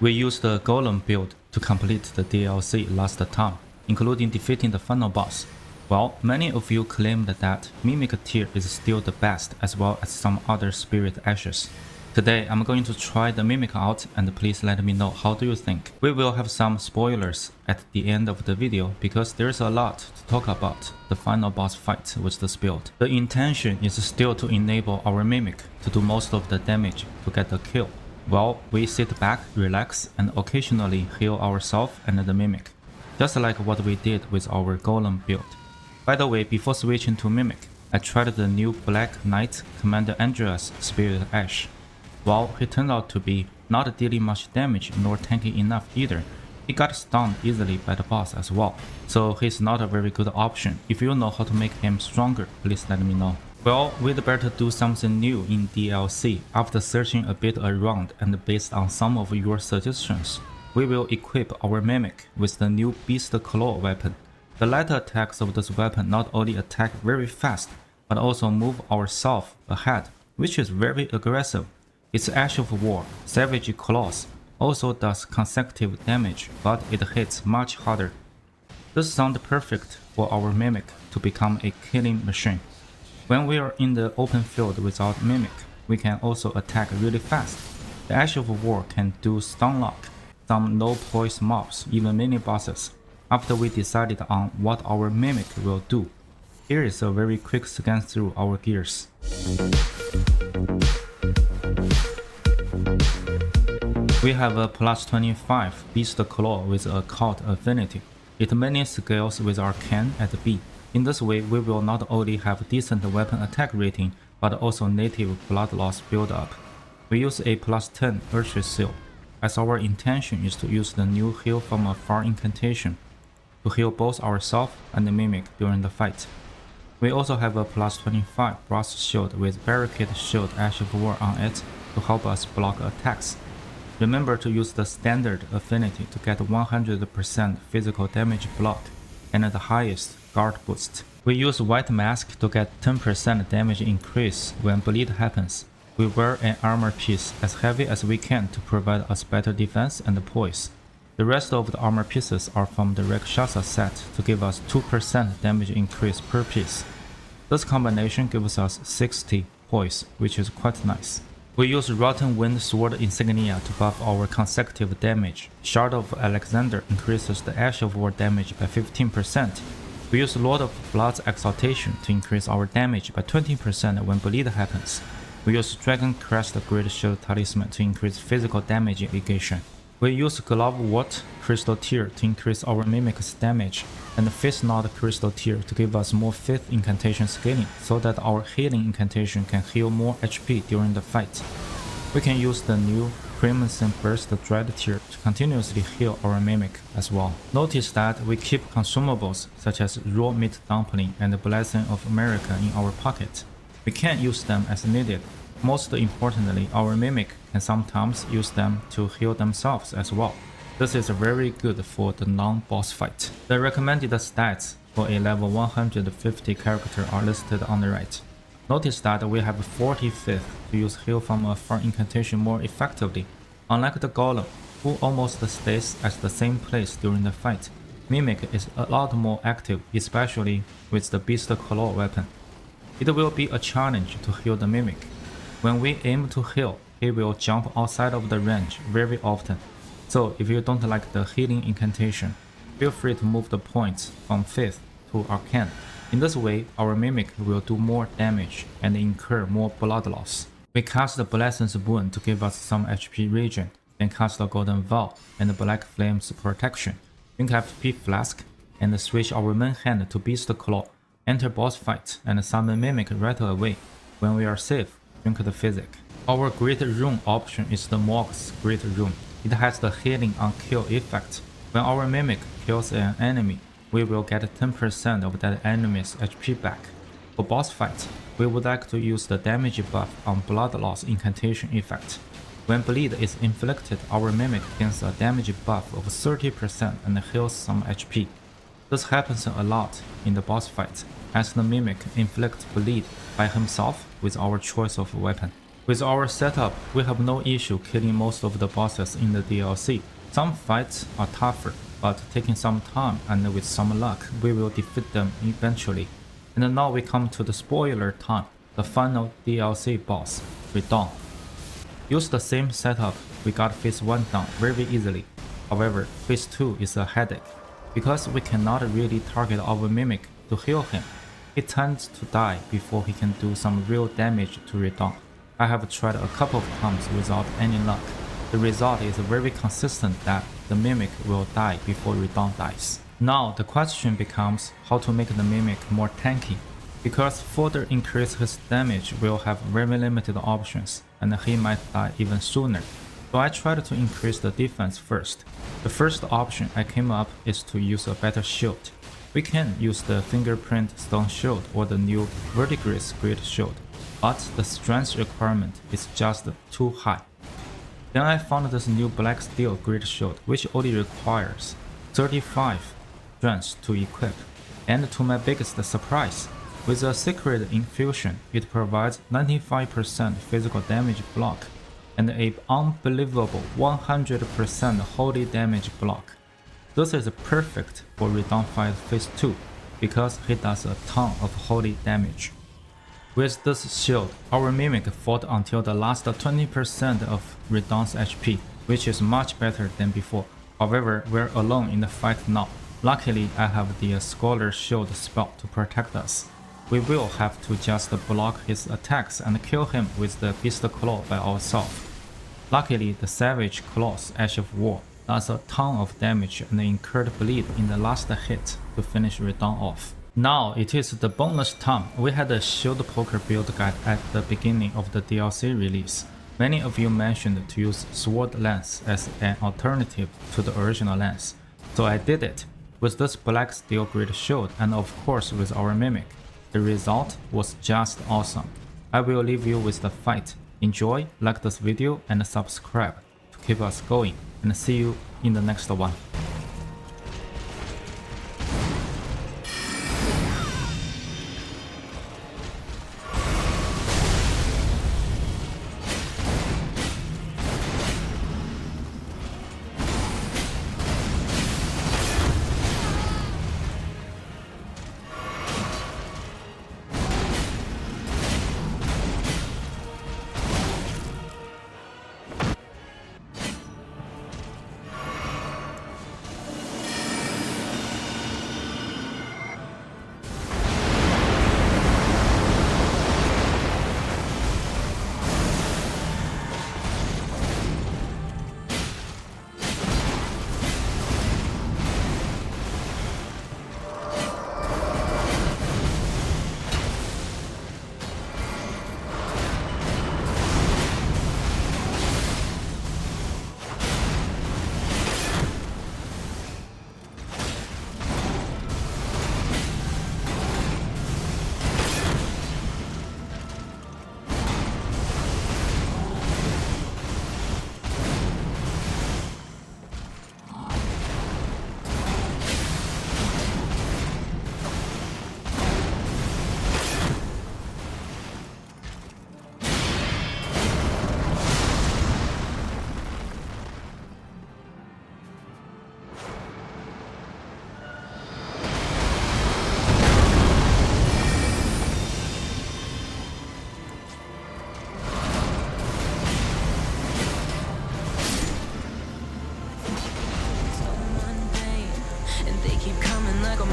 We used the Golem build to complete the DLC last time, including defeating the final boss. Well, many of you claimed that Mimic tier is still the best as well as some other spirit ashes. Today I'm going to try the Mimic out and please let me know how do you think. We will have some spoilers at the end of the video because there's a lot to talk about the final boss fight with this build. The intention is still to enable our Mimic to do most of the damage to get the kill. While we sit back, relax and occasionally heal ourselves and the Mimic. Just like what we did with our Golem build. By the way, before switching to Mimic, I tried the new Black Knight Commander Andreas Spirit Ash. Well, he turned out to be not dealing much damage nor tanky enough either. He got stunned easily by the boss as well, so he's not a very good option. If you know how to make him stronger, please let me know. Well, we'd better do something new in DLC. After searching a bit around and based on some of your suggestions, we will equip our Mimic with the new Beast Claw weapon. The latter attacks of this weapon not only attack very fast, but also move ourselves ahead, which is very aggressive. Its Ash of War, Savage Claws, also does consecutive damage, but it hits much harder. This sounds perfect for our Mimic to become a killing machine. When we are in the open field without Mimic, we can also attack really fast. The Ash of War can do stun lock, some low poise mobs, even mini bosses. After we decided on what our Mimic will do, here is a very quick scan through our gears. We have a plus 25 Beast Claw with Occult Affinity. It mainly scales with Arcane at B. In this way, we will not only have decent weapon attack rating, but also native blood loss build up. We use a plus 10 Erdtree seal, as our intention is to use the new Heal from Afar incantation to heal both ourselves and the Mimic during the fight. We also have a plus 25 Brass Shield with Barricade Shield Ash of War on it to help us block attacks. Remember to use the standard affinity to get 100% physical damage block and the highest guard boost. We use White Mask to get 10% damage increase when bleed happens. We wear an armor piece as heavy as we can to provide us better defense and poise. The rest of the armor pieces are from the Rakshasa set to give us 2% damage increase per piece. This combination gives us 60 poise, which is quite nice. We use Rotten Wind Sword Insignia to buff our consecutive damage. Shard of Alexander increases the Ash of War damage by 15%. We use Lord of Blood's Exaltation to increase our damage by 20% when bleed happens. We use Dragon Crest Great Shield Talisman to increase physical damage negation. We use Glove Wort Crystal Tear to increase our Mimic's damage, and Fist Knot Crystal Tear to give us more 5th incantation scaling so that our healing incantation can heal more HP during the fight. We can use the new Crimson Burst Dread Tear to continuously heal our Mimic as well. Notice that we keep consumables such as Raw Meat Dumpling and the Blessing of America in our pocket. We can't use them as needed. Most importantly, our Mimic can sometimes use them to heal themselves as well. This is very good for the non-boss fight. The recommended stats for a level 150 character are listed on the right. Notice that we have 45th to use Heal from Afar incantation more effectively. Unlike the Golem, who almost stays at the same place during the fight, Mimic is a lot more active, especially with the Beast Claw weapon. It will be a challenge to heal the Mimic. When we aim to heal, he will jump outside of the range very often. So if you don't like the healing incantation, feel free to move the points from 5th to Arcane. In this way, our Mimic will do more damage and incur more blood loss. We cast the Blessing's Boon to give us some HP regen, then cast the Golden Vow and the Black Flame's Protection, drink FP Flask, and switch our main hand to Beast Claw, enter boss fight and summon Mimic right away. When we are safe, drink the Physick. Our Great Rune option is the Mog's Great Rune. It has the healing on kill effect. When our Mimic kills an enemy, we will get 10% of that enemy's HP back. For boss fight, we would like to use the damage buff on blood loss incantation effect. When bleed is inflicted, our Mimic gains a damage buff of 30% and heals some HP. This happens a lot in the boss fight, as the Mimic inflicts bleed by himself with our choice of weapon. With our setup, we have no issue killing most of the bosses in the DLC. Some fights are tougher, but taking some time and with some luck, we will defeat them eventually. And now we come to the spoiler time, the final DLC boss, Radahn. Use the same setup, we got phase 1 done very easily. However, phase 2 is a headache, because we cannot really target our Mimic to heal him. He tends to die before he can do some real damage to Radahn. I have tried a couple of times without any luck. The result is very consistent that the Mimic will die before Radahn dies. Now the question becomes how to make the Mimic more tanky, because further increase his damage will have very limited options and he might die even sooner. So I tried to increase the defense first. The first option I came up is to use a better shield. We can use the fingerprint stone shield or the new verdigris great shield, but the strength requirement is just too high. Then I found this new black steel great shield which only requires 35 strength to equip, and to my biggest surprise, with a secret infusion it provides 95% physical damage block and an unbelievable 100% holy damage block. This is perfect for Radahn fight phase 2 because he does a ton of holy damage. With this shield, our Mimic fought until the last 20% of Radahn's HP, which is much better than before. However, we're alone in the fight now. Luckily, I have the Scholar Shield spell to protect us. We will have to just block his attacks and kill him with the Beast Claw by ourselves. Luckily, the Savage Claw's Ash of War does a ton of damage and incurred bleed in the last hit to finish Radahn off. Now it is the bonus time. We had a shield poker build guide at the beginning of the DLC release. Many of you mentioned to use sword lance as an alternative to the original lance, so I did it with this black steel great shield and of course with our Mimic. The result was just awesome. I will leave you with the fight. Enjoy, like this video and subscribe to keep us going, and see you in the next one. Keep coming like a